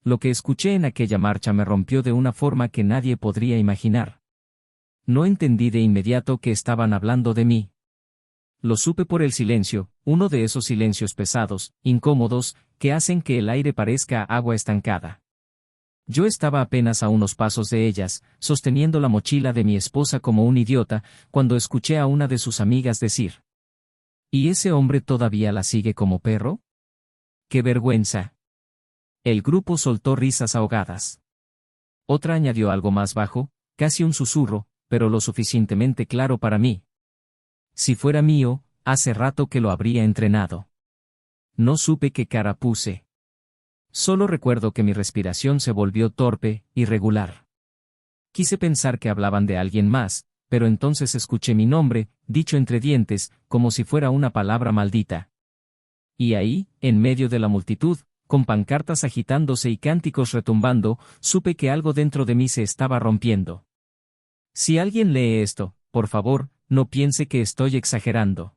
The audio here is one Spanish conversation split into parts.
Lo que escuché en aquella marcha me rompió de una forma que nadie podría imaginar. No entendí de inmediato que estaban hablando de mí. Lo supe por el silencio, uno de esos silencios pesados, incómodos, que hacen que el aire parezca agua estancada. Yo estaba apenas a unos pasos de ellas, sosteniendo la mochila de mi esposa como un idiota, cuando escuché a una de sus amigas decir: ¿Y ese hombre todavía la sigue como perro? ¡Qué vergüenza! El grupo soltó risas ahogadas. Otra añadió algo más bajo, casi un susurro, pero lo suficientemente claro para mí. Si fuera mío, hace rato que lo habría entrenado. No supe qué cara puse. Solo recuerdo que mi respiración se volvió torpe, irregular. Quise pensar que hablaban de alguien más, pero entonces escuché mi nombre, dicho entre dientes, como si fuera una palabra maldita. Y ahí, en medio de la multitud, con pancartas agitándose y cánticos retumbando, supe que algo dentro de mí se estaba rompiendo. Si alguien lee esto, por favor, no piense que estoy exagerando.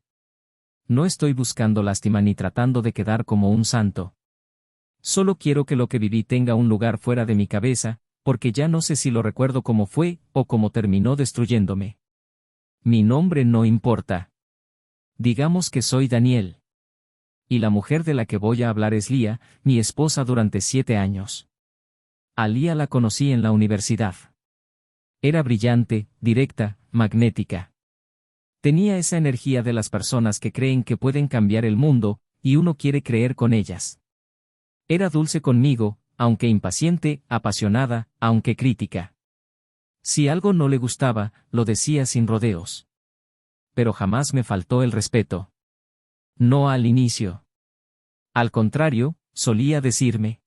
No estoy buscando lástima ni tratando de quedar como un santo. Solo quiero que lo que viví tenga un lugar fuera de mi cabeza, porque ya no sé si lo recuerdo como fue, o cómo terminó destruyéndome. Mi nombre no importa. Digamos que soy Daniel. Y la mujer de la que voy a hablar es Lía, mi esposa durante 7 años. A Lía la conocí en la universidad. Era brillante, directa, magnética. Tenía esa energía de las personas que creen que pueden cambiar el mundo, y uno quiere creer con ellas. Era dulce conmigo, aunque impaciente, apasionada, aunque crítica. Si algo no le gustaba, lo decía sin rodeos. Pero jamás me faltó el respeto. No al inicio. Al contrario, solía decirme: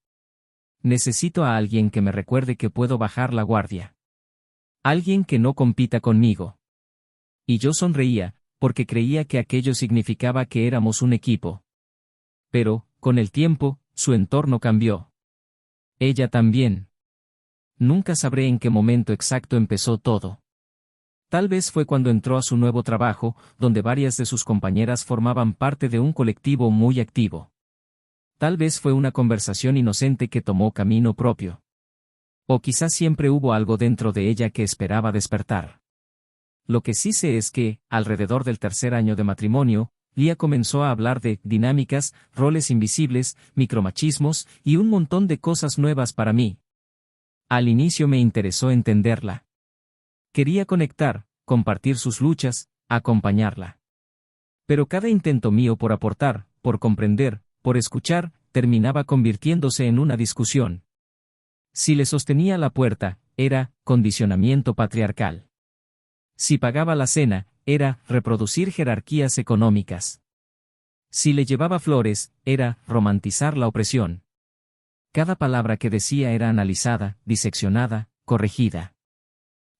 necesito a alguien que me recuerde que puedo bajar la guardia. Alguien que no compita conmigo. Y yo sonreía, porque creía que aquello significaba que éramos un equipo. Pero, con el tiempo, su entorno cambió. Ella también. Nunca sabré en qué momento exacto empezó todo. Tal vez fue cuando entró a su nuevo trabajo, donde varias de sus compañeras formaban parte de un colectivo muy activo. Tal vez fue una conversación inocente que tomó camino propio. O quizás siempre hubo algo dentro de ella que esperaba despertar. Lo que sí sé es que, alrededor del 3er año de matrimonio, Lía comenzó a hablar de dinámicas, roles invisibles, micromachismos y un montón de cosas nuevas para mí. Al inicio me interesó entenderla. Quería conectar, compartir sus luchas, acompañarla. Pero cada intento mío por aportar, por comprender, por escuchar, terminaba convirtiéndose en una discusión. Si le sostenía la puerta, era condicionamiento patriarcal. Si pagaba la cena, era reproducir jerarquías económicas. Si le llevaba flores, era romantizar la opresión. Cada palabra que decía era analizada, diseccionada, corregida.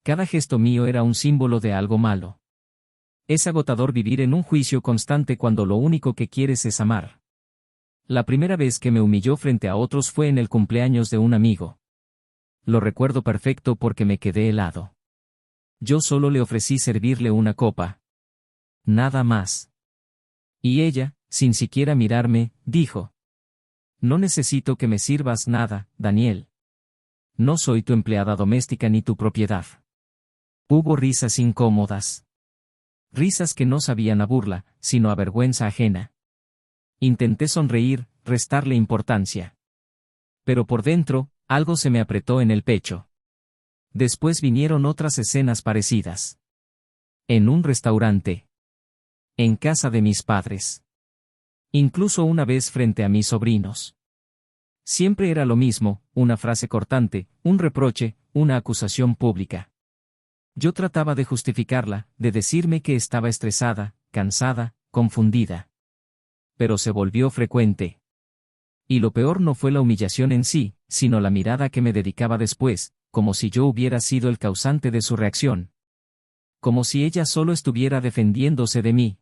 Cada gesto mío era un símbolo de algo malo. Es agotador vivir en un juicio constante cuando lo único que quieres es amar. La primera vez que me humilló frente a otros fue en el cumpleaños de un amigo. Lo recuerdo perfecto porque me quedé helado. Yo solo le ofrecí servirle una copa. Nada más. Y ella, sin siquiera mirarme, dijo: no necesito que me sirvas nada, Daniel. No soy tu empleada doméstica ni tu propiedad. Hubo risas incómodas. Risas que no sabían a burla, sino a vergüenza ajena. Intenté sonreír, restarle importancia. Pero por dentro, algo se me apretó en el pecho. Después vinieron otras escenas parecidas. En un restaurante. En casa de mis padres. Incluso una vez frente a mis sobrinos. Siempre era lo mismo, una frase cortante, un reproche, una acusación pública. Yo trataba de justificarla, de decirme que estaba estresada, cansada, confundida. Pero se volvió frecuente. Y lo peor no fue la humillación en sí, sino la mirada que me dedicaba después, como si yo hubiera sido el causante de su reacción. Como si ella solo estuviera defendiéndose de mí.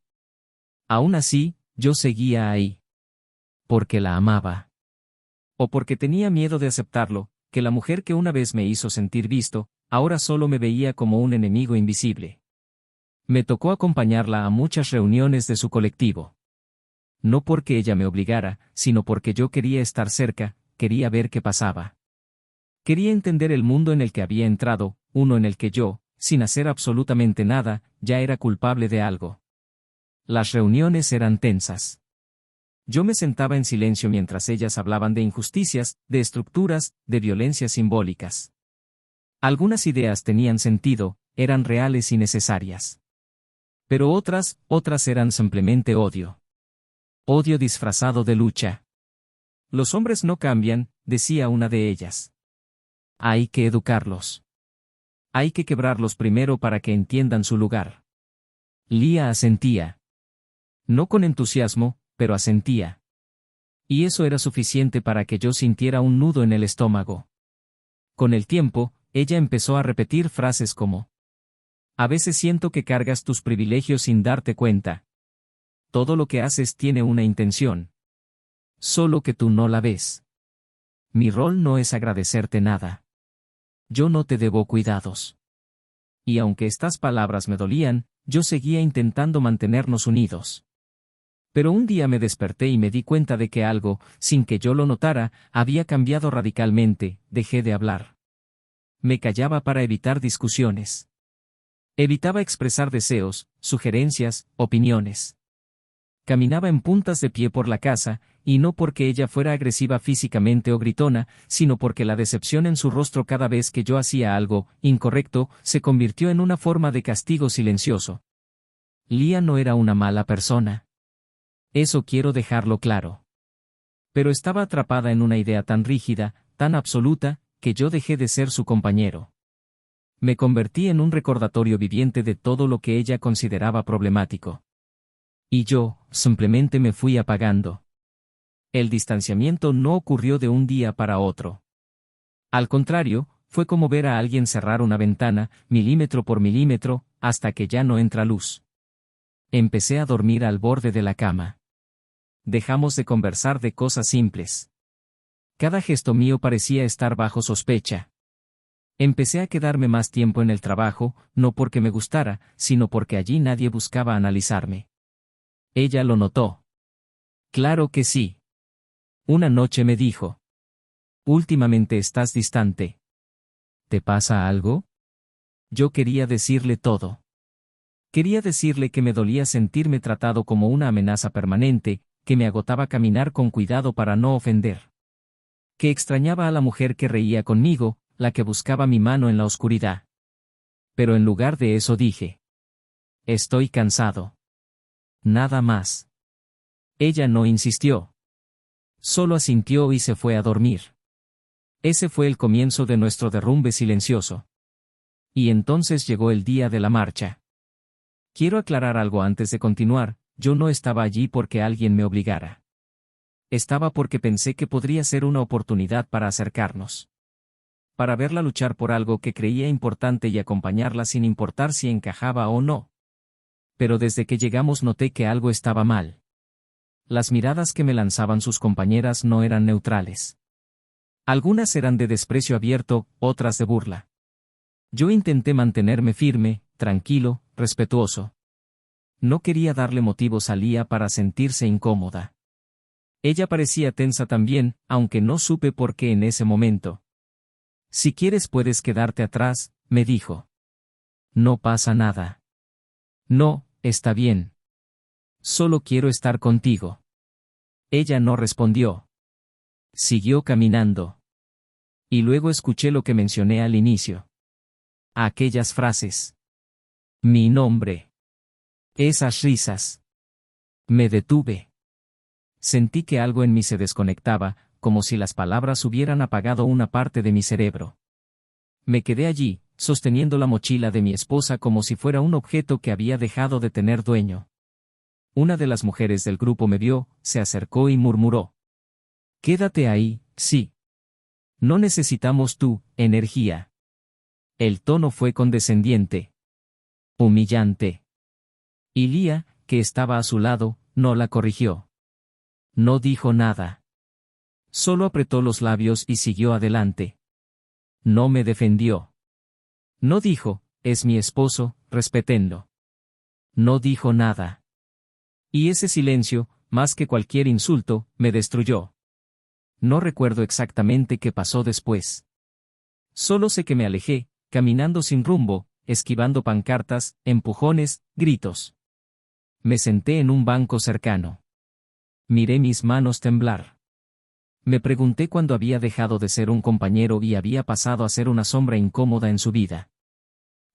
Aún así, yo seguía ahí. Porque la amaba. O porque tenía miedo de aceptarlo, que la mujer que una vez me hizo sentir visto, ahora solo me veía como un enemigo invisible. Me tocó acompañarla a muchas reuniones de su colectivo. No porque ella me obligara, sino porque yo quería estar cerca, quería ver qué pasaba. Quería entender el mundo en el que había entrado, uno en el que yo, sin hacer absolutamente nada, ya era culpable de algo. Las reuniones eran tensas. Yo me sentaba en silencio mientras ellas hablaban de injusticias, de estructuras, de violencias simbólicas. Algunas ideas tenían sentido, eran reales y necesarias. Pero otras eran simplemente odio. Odio disfrazado de lucha. Los hombres no cambian, decía una de ellas. Hay que educarlos. Hay que quebrarlos primero para que entiendan su lugar. Lía asentía. No con entusiasmo, pero asentía. Y eso era suficiente para que yo sintiera un nudo en el estómago. Con el tiempo, ella empezó a repetir frases como: a veces siento que cargas tus privilegios sin darte cuenta. Todo lo que haces tiene una intención. Solo que tú no la ves. Mi rol no es agradecerte nada. Yo no te debo cuidados. Y aunque estas palabras me dolían, yo seguía intentando mantenernos unidos. Pero un día me desperté y me di cuenta de que algo, sin que yo lo notara, había cambiado radicalmente. Dejé de hablar. Me callaba para evitar discusiones. Evitaba expresar deseos, sugerencias, opiniones. Caminaba en puntas de pie por la casa, y no porque ella fuera agresiva físicamente o gritona, sino porque la decepción en su rostro cada vez que yo hacía algo incorrecto se convirtió en una forma de castigo silencioso. Lía no era una mala persona. Eso quiero dejarlo claro. Pero estaba atrapada en una idea tan rígida, tan absoluta, que yo dejé de ser su compañero. Me convertí en un recordatorio viviente de todo lo que ella consideraba problemático. Y yo, simplemente me fui apagando. El distanciamiento no ocurrió de un día para otro. Al contrario, fue como ver a alguien cerrar una ventana, milímetro por milímetro, hasta que ya no entra luz. Empecé a dormir al borde de la cama. Dejamos de conversar de cosas simples. Cada gesto mío parecía estar bajo sospecha. Empecé a quedarme más tiempo en el trabajo, no porque me gustara, sino porque allí nadie buscaba analizarme. Ella lo notó. Claro que sí. Una noche me dijo: últimamente estás distante. ¿Te pasa algo? Yo quería decirle todo. Quería decirle que me dolía sentirme tratado como una amenaza permanente, que me agotaba caminar con cuidado para no ofender. Que extrañaba a la mujer que reía conmigo, la que buscaba mi mano en la oscuridad. Pero en lugar de eso dije: estoy cansado. Nada más. Ella no insistió. Solo asintió y se fue a dormir. Ese fue el comienzo de nuestro derrumbe silencioso. Y entonces llegó el día de la marcha. Quiero aclarar algo antes de continuar: yo no estaba allí porque alguien me obligara. Estaba porque pensé que podría ser una oportunidad para acercarnos. Para verla luchar por algo que creía importante y acompañarla sin importar si encajaba o no. Pero desde que llegamos noté que algo estaba mal. Las miradas que me lanzaban sus compañeras no eran neutrales. Algunas eran de desprecio abierto, otras de burla. Yo intenté mantenerme firme, tranquilo, respetuoso. No quería darle motivos a Lía para sentirse incómoda. Ella parecía tensa también, aunque no supe por qué en ese momento. Si quieres puedes quedarte atrás, me dijo. No pasa nada. No, está bien. Solo quiero estar contigo. Ella no respondió. Siguió caminando. Y luego escuché lo que mencioné al inicio. Aquellas frases. Mi nombre. Esas risas. Me detuve. Sentí que algo en mí se desconectaba, como si las palabras hubieran apagado una parte de mi cerebro. Me quedé allí, sosteniendo la mochila de mi esposa como si fuera un objeto que había dejado de tener dueño. Una de las mujeres del grupo me vio, se acercó y murmuró: quédate ahí, sí. No necesitamos tu energía. El tono fue condescendiente. Humillante. Y Lía, que estaba a su lado, no la corrigió. No dijo nada. Solo apretó los labios y siguió adelante. No me defendió. No dijo: es mi esposo, respétenlo. No dijo nada. Y ese silencio, más que cualquier insulto, me destruyó. No recuerdo exactamente qué pasó después. Solo sé que me alejé, caminando sin rumbo, esquivando pancartas, empujones, gritos. Me senté en un banco cercano. Miré mis manos temblar. Me pregunté cuándo había dejado de ser un compañero y había pasado a ser una sombra incómoda en su vida.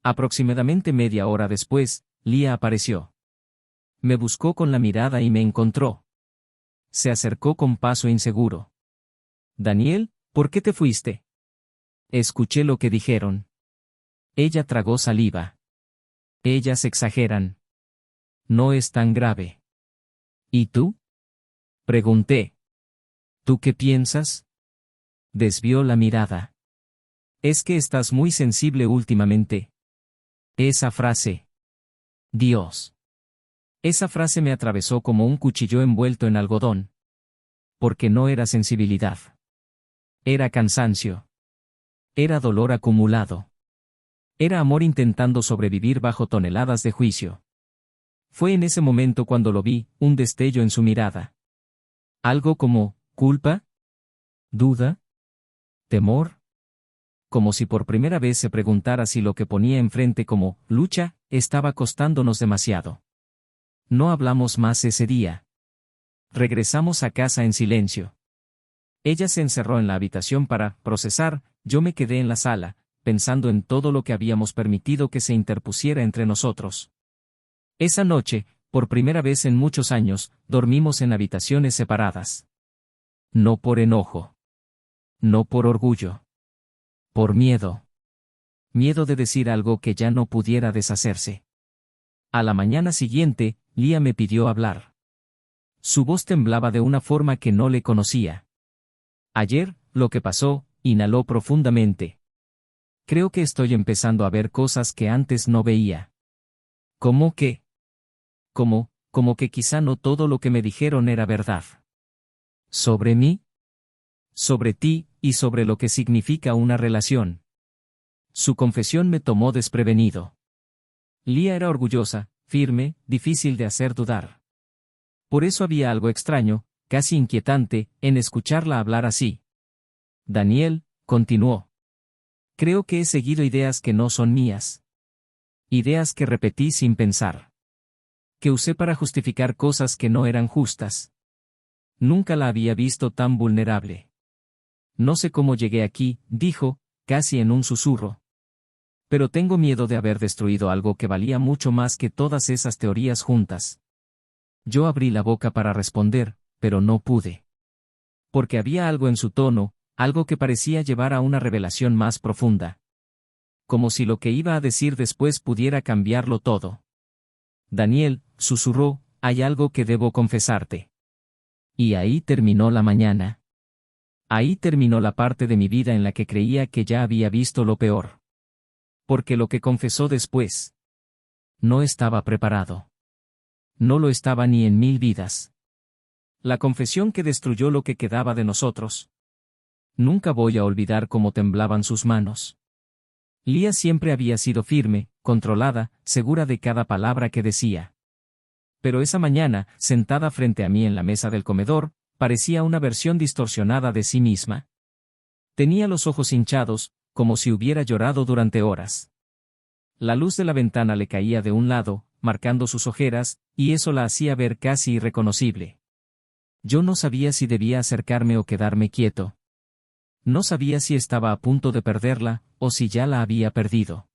Aproximadamente media hora después, Lía apareció. Me buscó con la mirada y me encontró. Se acercó con paso inseguro. Daniel, ¿por qué te fuiste? Escuché lo que dijeron. Ella tragó saliva. Ellas exageran. No es tan grave. ¿Y tú? Pregunté. ¿Tú qué piensas? Desvió la mirada. Es que estás muy sensible últimamente. Esa frase. Dios. Esa frase me atravesó como un cuchillo envuelto en algodón. Porque no era sensibilidad. Era cansancio. Era dolor acumulado. Era amor intentando sobrevivir bajo toneladas de juicio. Fue en ese momento cuando lo vi, un destello en su mirada. Algo como, ¿culpa? ¿Duda? ¿Temor? Como si por primera vez se preguntara si lo que ponía enfrente como lucha estaba costándonos demasiado. No hablamos más ese día. Regresamos a casa en silencio. Ella se encerró en la habitación para procesar, yo me quedé en la sala, pensando en todo lo que habíamos permitido que se interpusiera entre nosotros. Esa noche, por primera vez en muchos años, dormimos en habitaciones separadas. No por enojo. No por orgullo. Por miedo. Miedo de decir algo que ya no pudiera deshacerse. A la mañana siguiente, Lía me pidió hablar. Su voz temblaba de una forma que no le conocía. Ayer, lo que pasó, inhaló profundamente. Creo que estoy empezando a ver cosas que antes no veía. ¿Cómo qué? Como que quizá no todo lo que me dijeron era verdad. ¿Sobre mí? Sobre ti, y sobre lo que significa una relación. Su confesión me tomó desprevenido. Lía era orgullosa, firme, difícil de hacer dudar. Por eso había algo extraño, casi inquietante, en escucharla hablar así. Daniel, continuó. Creo que he seguido ideas que no son mías. Ideas que repetí sin pensar. Que usé para justificar cosas que no eran justas. Nunca la había visto tan vulnerable. No sé cómo llegué aquí, dijo, casi en un susurro. Pero tengo miedo de haber destruido algo que valía mucho más que todas esas teorías juntas. Yo abrí la boca para responder, pero no pude. Porque había algo en su tono, algo que parecía llevar a una revelación más profunda. Como si lo que iba a decir después pudiera cambiarlo todo. Daniel, susurró, hay algo que debo confesarte. Y ahí terminó la mañana. Ahí terminó la parte de mi vida en la que creía que ya había visto lo peor. Porque lo que confesó después. No estaba preparado. No lo estaba ni en 1000 vidas. La confesión que destruyó lo que quedaba de nosotros. Nunca voy a olvidar cómo temblaban sus manos. Lía siempre había sido firme, controlada, segura de cada palabra que decía. Pero esa mañana, sentada frente a mí en la mesa del comedor, parecía una versión distorsionada de sí misma. Tenía los ojos hinchados, como si hubiera llorado durante horas. La luz de la ventana le caía de un lado, marcando sus ojeras, y eso la hacía ver casi irreconocible. Yo no sabía si debía acercarme o quedarme quieto. No sabía si estaba a punto de perderla, o si ya la había perdido.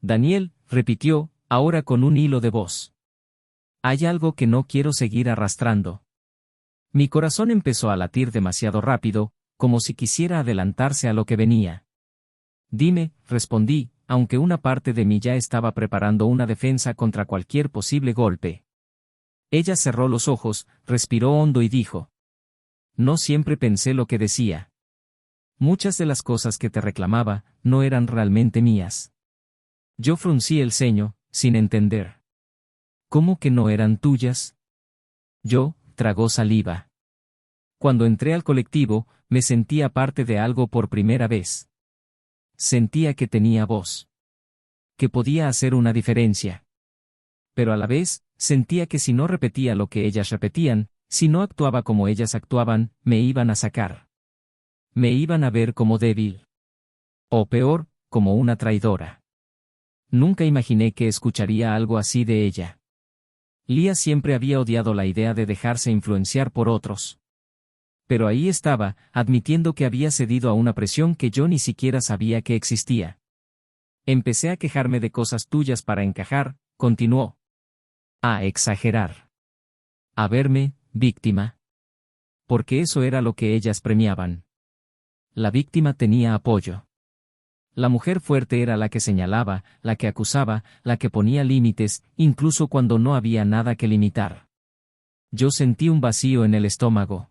Daniel, repitió, ahora con un hilo de voz. Hay algo que no quiero seguir arrastrando. Mi corazón empezó a latir demasiado rápido, como si quisiera adelantarse a lo que venía. Dime, respondí, aunque una parte de mí ya estaba preparando una defensa contra cualquier posible golpe. Ella cerró los ojos, respiró hondo y dijo. No siempre pensé lo que decía. Muchas de las cosas que te reclamaba, no eran realmente mías. Yo fruncí el ceño, sin entender. ¿Cómo que no eran tuyas? Yo, tragó saliva. Cuando entré al colectivo, me sentía parte de algo por primera vez. Sentía que tenía voz. Que podía hacer una diferencia. Pero a la vez, sentía que si no repetía lo que ellas repetían, Si no actuaba como ellas actuaban, me iban a sacar. Me iban a ver como débil. O peor, como una traidora. Nunca imaginé que escucharía algo así de ella. Lía siempre había odiado la idea de dejarse influenciar por otros. Pero ahí estaba, admitiendo que había cedido a una presión que yo ni siquiera sabía que existía. Empecé a quejarme de cosas tuyas para encajar, continuó. A exagerar. A verme, víctima. Porque eso era lo que ellas premiaban. La víctima tenía apoyo. La mujer fuerte era la que señalaba, la que acusaba, la que ponía límites, incluso cuando no había nada que limitar. Yo sentí un vacío en el estómago.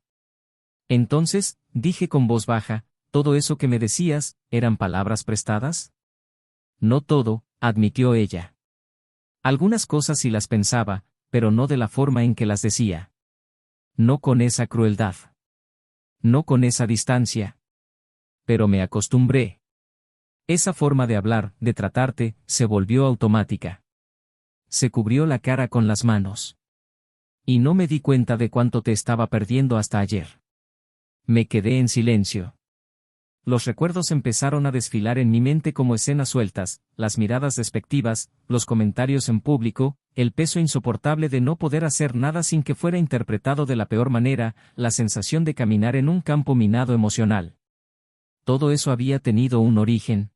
Entonces, dije con voz baja, ¿todo eso que me decías, eran palabras prestadas? No todo, admitió ella. Algunas cosas sí las pensaba, pero no de la forma en que las decía. No con esa crueldad. No con esa distancia. Pero me acostumbré. Esa forma de hablar, de tratarte, se volvió automática. Se cubrió la cara con las manos. Y no me di cuenta de cuánto te estaba perdiendo hasta ayer. Me quedé en silencio. Los recuerdos empezaron a desfilar en mi mente como escenas sueltas, las miradas despectivas, los comentarios en público, el peso insoportable de no poder hacer nada sin que fuera interpretado de la peor manera, la sensación de caminar en un campo minado emocional. Todo eso había tenido un origen.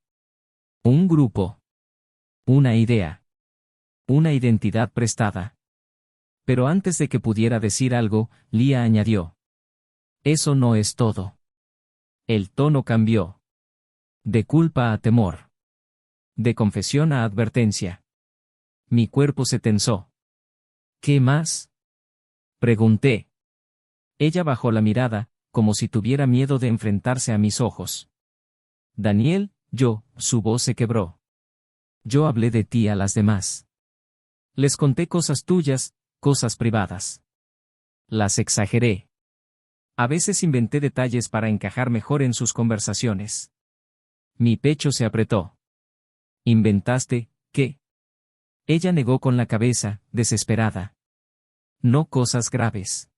Un grupo. Una idea. Una identidad prestada. Pero antes de que pudiera decir algo, Lía añadió. Eso no es todo. El tono cambió. De culpa a temor. De confesión a advertencia. Mi cuerpo se tensó. ¿Qué más? Pregunté. Ella bajó la mirada, como si tuviera miedo de enfrentarse a mis ojos. Daniel, su voz se quebró. Yo hablé de ti a las demás. Les conté cosas tuyas, cosas privadas. Las exageré. A veces inventé detalles para encajar mejor en sus conversaciones. Mi pecho se apretó. ¿Inventaste, qué? Ella negó con la cabeza, desesperada. No cosas graves.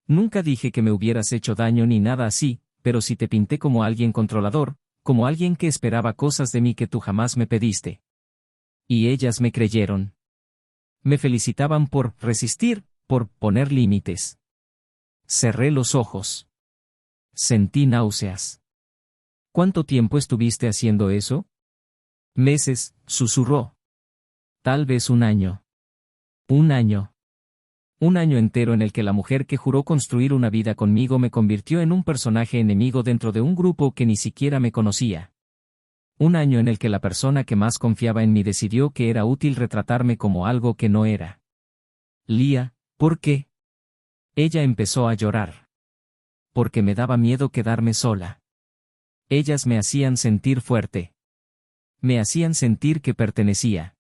Nunca dije que me hubieras hecho daño ni nada así, pero sí te pinté como alguien controlador, como alguien que esperaba cosas de mí que tú jamás me pediste. Y ellas me creyeron. Me felicitaban por resistir, por poner límites. Cerré los ojos. Sentí náuseas. ¿Cuánto tiempo estuviste haciendo eso? Meses, susurró. Tal vez un año. Un año. Un año entero en el que la mujer que juró construir una vida conmigo me convirtió en un personaje enemigo dentro de un grupo que ni siquiera me conocía. Un año en el que la persona que más confiaba en mí decidió que era útil retratarme como algo que no era. Lía, ¿por qué? Ella empezó a llorar. Porque me daba miedo quedarme sola. Ellas me hacían sentir fuerte. Me hacían sentir que pertenecía.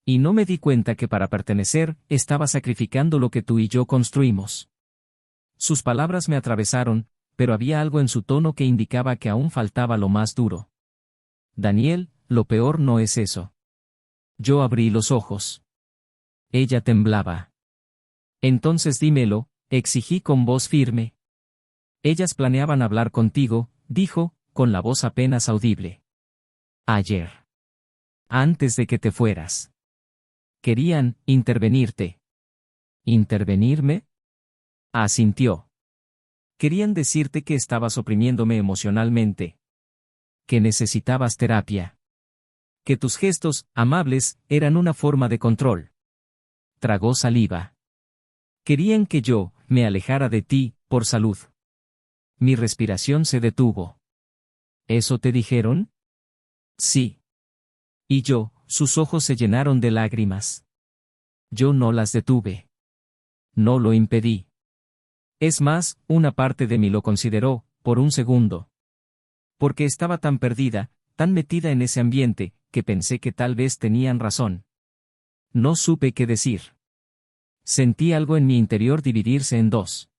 Y no me di cuenta que para pertenecer, estaba sacrificando lo que tú y yo construimos. Sus palabras me atravesaron, pero había algo en su tono que indicaba que aún faltaba lo más duro. Daniel, lo peor no es eso. Yo abrí los ojos. Ella temblaba. Entonces dímelo, exigí con voz firme. Ellas planeaban hablar contigo, dijo, con la voz apenas audible. Ayer. Antes de que te fueras. Querían intervenirte. ¿Intervenirme? Asintió. Querían decirte que estabas oprimiéndome emocionalmente. Que necesitabas terapia. Que tus gestos, amables, eran una forma de control. Tragó saliva. Querían que yo, me alejara de ti, por salud. Mi respiración se detuvo. ¿Eso te dijeron? Sí. Y sus ojos se llenaron de lágrimas. Yo no las detuve. No lo impedí. Es más, una parte de mí lo consideró, por un segundo. Porque estaba tan perdida, tan metida en ese ambiente, que pensé que tal vez tenían razón. No supe qué decir. Sentí algo en mi interior dividirse en dos.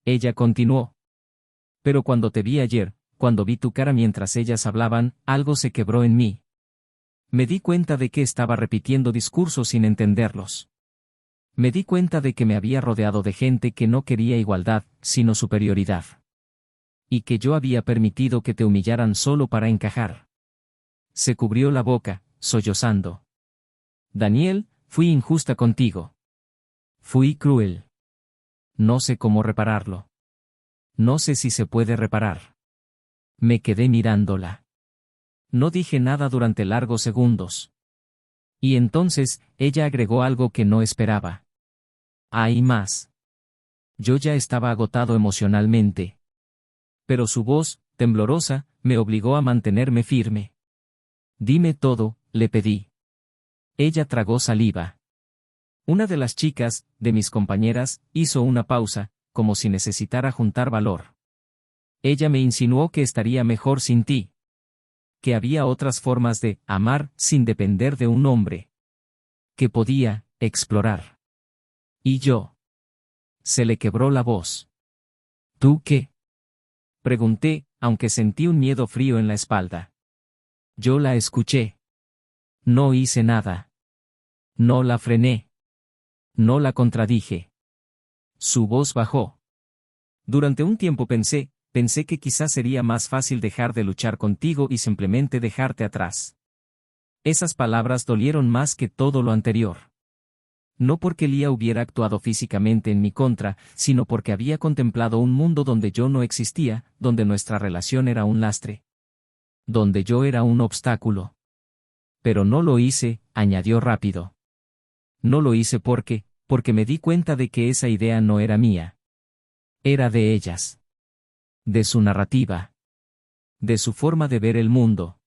Ella continuó. Pero cuando te vi ayer, cuando vi tu cara mientras ellas hablaban, algo se quebró en mí. Me di cuenta de que estaba repitiendo discursos sin entenderlos. Me di cuenta de que me había rodeado de gente que no quería igualdad, sino superioridad. Y que yo había permitido que te humillaran solo para encajar. Se cubrió la boca, sollozando. Daniel, fui injusta contigo. Fui cruel. No sé cómo repararlo. No sé si se puede reparar. Me quedé mirándola. No dije nada durante largos segundos. Y entonces, ella agregó algo que no esperaba. Hay más. Yo ya estaba agotado emocionalmente. Pero su voz, temblorosa, me obligó a mantenerme firme. Dime todo, le pedí. Ella tragó saliva. Una de las chicas, de mis compañeras, hizo una pausa, como si necesitara juntar valor. Ella me insinuó que estaría mejor sin ti. Que había otras formas de amar sin depender de un hombre. Que podía explorar. ¿Y yo? Se le quebró la voz. ¿Tú qué? Pregunté, aunque sentí un miedo frío en la espalda. Yo la escuché. No hice nada. No la frené. No la contradije. Su voz bajó. Durante un tiempo pensé que quizás sería más fácil dejar de luchar contigo y simplemente dejarte atrás. Esas palabras dolieron más que todo lo anterior. No porque Lía hubiera actuado físicamente en mi contra, sino porque había contemplado un mundo donde yo no existía, donde nuestra relación era un lastre. Donde yo era un obstáculo. Pero no lo hice, añadió rápido. No lo hice porque me di cuenta de que esa idea no era mía. Era de ellas. De su narrativa. De su forma de ver el mundo.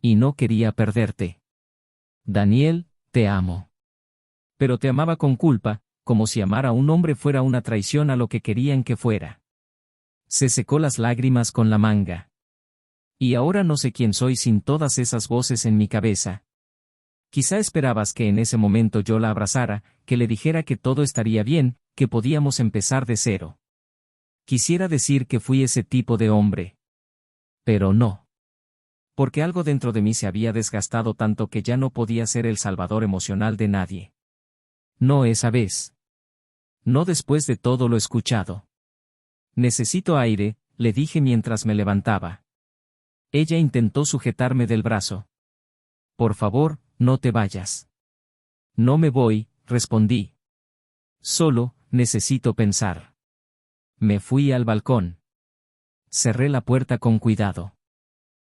Y no quería perderte. Daniel, te amo. Pero te amaba con culpa, como si amar a un hombre fuera una traición a lo que querían que fuera. Se secó las lágrimas con la manga. Y ahora no sé quién soy sin todas esas voces en mi cabeza. Quizá esperabas que en ese momento yo la abrazara, que le dijera que todo estaría bien, que podíamos empezar de cero. Quisiera decir que fui ese tipo de hombre. Pero no. Porque algo dentro de mí se había desgastado tanto que ya no podía ser el salvador emocional de nadie. No esa vez. No después de todo lo escuchado. Necesito aire, le dije mientras me levantaba. Ella intentó sujetarme del brazo. Por favor, no te vayas. No me voy, respondí. Solo, necesito pensar. Me fui al balcón. Cerré la puerta con cuidado.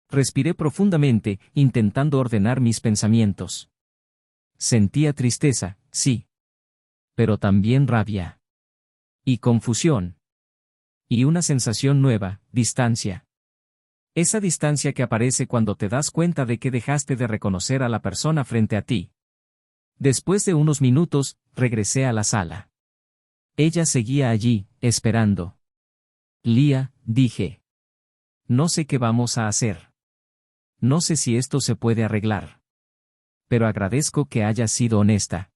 Respiré profundamente, intentando ordenar mis pensamientos. Sentía tristeza, sí. Pero también rabia. Y confusión. Y una sensación nueva, distancia. Esa distancia que aparece cuando te das cuenta de que dejaste de reconocer a la persona frente a ti. Después de unos minutos, regresé a la sala. Ella seguía allí, esperando. Lía, dije. No sé qué vamos a hacer. No sé si esto se puede arreglar. Pero agradezco que hayas sido honesta.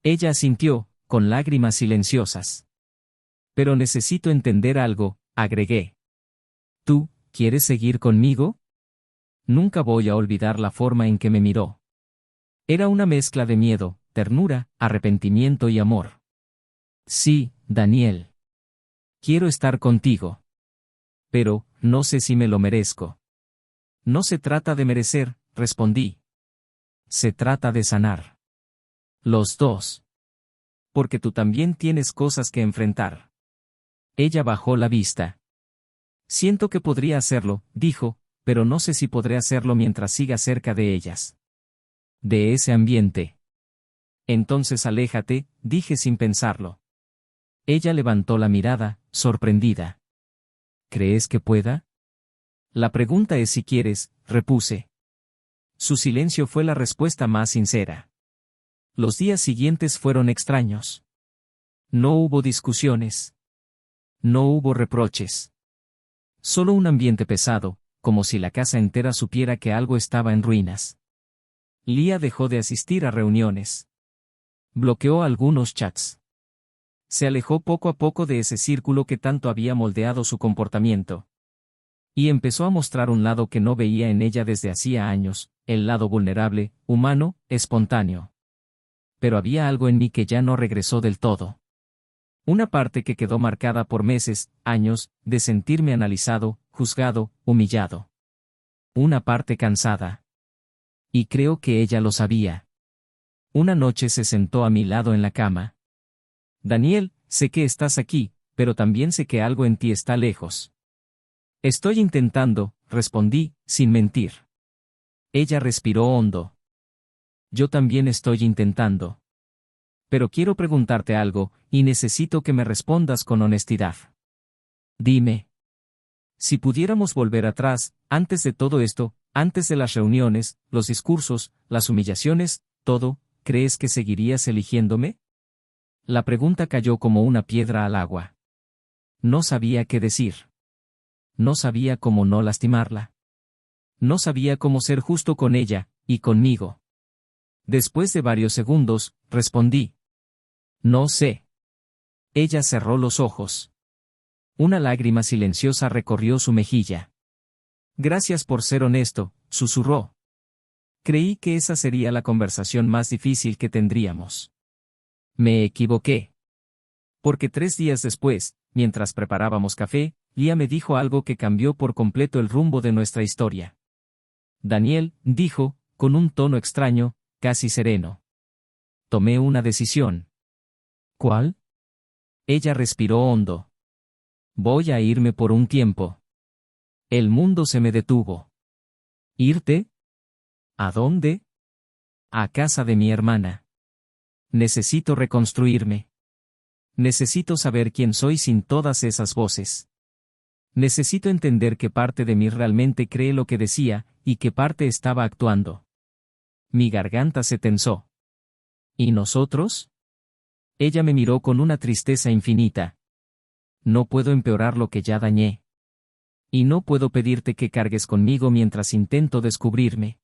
Ella asintió, con lágrimas silenciosas. Pero necesito entender algo, agregué. ¿Tú, quieres seguir conmigo? Nunca voy a olvidar la forma en que me miró. Era una mezcla de miedo, ternura, arrepentimiento y amor. Sí, Daniel. Quiero estar contigo. Pero, no sé si me lo merezco. No se trata de merecer, respondí. Se trata de sanar. Los dos. Porque tú también tienes cosas que enfrentar. Ella bajó la vista. Siento que podría hacerlo, dijo, pero no sé si podré hacerlo mientras siga cerca de ellas. De ese ambiente. Entonces aléjate, dije sin pensarlo. Ella levantó la mirada, sorprendida. ¿Crees que pueda? La pregunta es si quieres, repuse. Su silencio fue la respuesta más sincera. Los días siguientes fueron extraños. No hubo discusiones. No hubo reproches. Solo un ambiente pesado, como si la casa entera supiera que algo estaba en ruinas. Lía dejó de asistir a reuniones. Bloqueó algunos chats. Se alejó poco a poco de ese círculo que tanto había moldeado su comportamiento. Y empezó a mostrar un lado que no veía en ella desde hacía años, el lado vulnerable, humano, espontáneo. Pero había algo en mí que ya no regresó del todo. Una parte que quedó marcada por meses, años, de sentirme analizado, juzgado, humillado. Una parte cansada. Y creo que ella lo sabía. Una noche se sentó a mi lado en la cama. Daniel, sé que estás aquí, pero también sé que algo en ti está lejos. Estoy intentando, respondí, sin mentir. Ella respiró hondo. Yo también estoy intentando. Pero quiero preguntarte algo, y necesito que me respondas con honestidad. Dime. Si pudiéramos volver atrás, antes de todo esto, antes de las reuniones, los discursos, las humillaciones, todo, ¿crees que seguirías eligiéndome? La pregunta cayó como una piedra al agua. No sabía qué decir. No sabía cómo no lastimarla. No sabía cómo ser justo con ella, y conmigo. Después de varios segundos, respondí. No sé. Ella cerró los ojos. Una lágrima silenciosa recorrió su mejilla. Gracias por ser honesto, susurró. Creí que esa sería la conversación más difícil que tendríamos. Me equivoqué. Porque 3 días después, mientras preparábamos café, Lía me dijo algo que cambió por completo el rumbo de nuestra historia. Daniel, dijo, con un tono extraño, casi sereno. Tomé una decisión. ¿Cuál? Ella respiró hondo. Voy a irme por un tiempo. El mundo se me detuvo. ¿Irte? ¿A dónde? A casa de mi hermana. Necesito reconstruirme. Necesito saber quién soy sin todas esas voces. Necesito entender qué parte de mí realmente cree lo que decía, y qué parte estaba actuando. Mi garganta se tensó. ¿Y nosotros? Ella me miró con una tristeza infinita. No puedo empeorar lo que ya dañé. Y no puedo pedirte que cargues conmigo mientras intento descubrirme.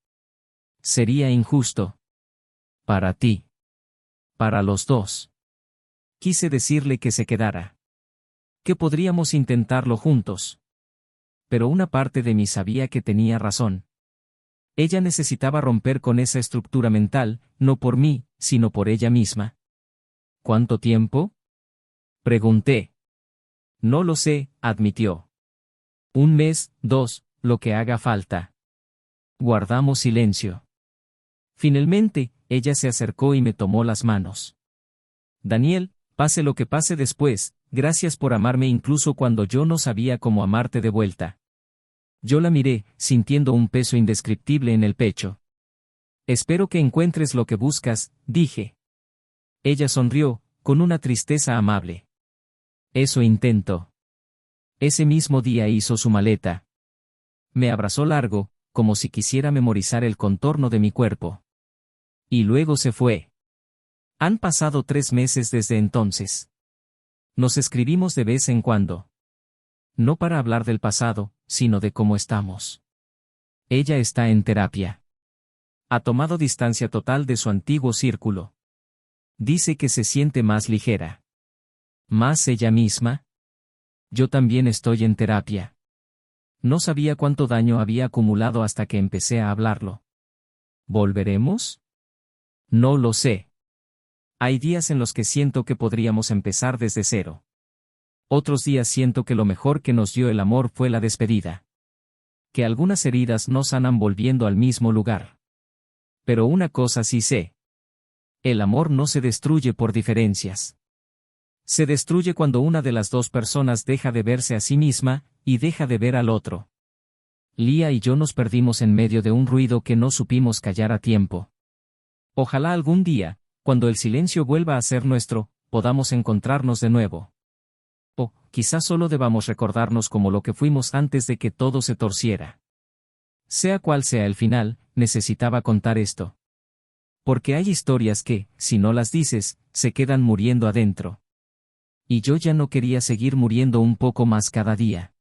Sería injusto. Para ti. Para los dos. Quise decirle que se quedara. Que podríamos intentarlo juntos. Pero una parte de mí sabía que tenía razón. Ella necesitaba romper con esa estructura mental, no por mí, sino por ella misma. ¿Cuánto tiempo? Pregunté. No lo sé, admitió. 1 mes, 2, lo que haga falta. Guardamos silencio. Finalmente, ella se acercó y me tomó las manos. Daniel, pase lo que pase después, gracias por amarme incluso cuando yo no sabía cómo amarte de vuelta. Yo la miré, sintiendo un peso indescriptible en el pecho. Espero que encuentres lo que buscas, dije. Ella sonrió, con una tristeza amable. Eso intento. Ese mismo día hizo su maleta. Me abrazó largo, como si quisiera memorizar el contorno de mi cuerpo. Y luego se fue. Han pasado 3 meses desde entonces. Nos escribimos de vez en cuando. No para hablar del pasado, sino de cómo estamos. Ella está en terapia. Ha tomado distancia total de su antiguo círculo. Dice que se siente más ligera. Más ella misma. Yo también estoy en terapia. No sabía cuánto daño había acumulado hasta que empecé a hablarlo. ¿Volveremos? No lo sé. Hay días en los que siento que podríamos empezar desde cero. Otros días siento que lo mejor que nos dio el amor fue la despedida. Que algunas heridas no sanan volviendo al mismo lugar. Pero una cosa sí sé. El amor no se destruye por diferencias. Se destruye cuando una de las dos personas deja de verse a sí misma, y deja de ver al otro. Lía y yo nos perdimos en medio de un ruido que no supimos callar a tiempo. Ojalá algún día, cuando el silencio vuelva a ser nuestro, podamos encontrarnos de nuevo. O, quizás solo debamos recordarnos como lo que fuimos antes de que todo se torciera. Sea cual sea el final, necesitaba contar esto. Porque hay historias que, si no las dices, se quedan muriendo adentro. Y yo ya no quería seguir muriendo un poco más cada día.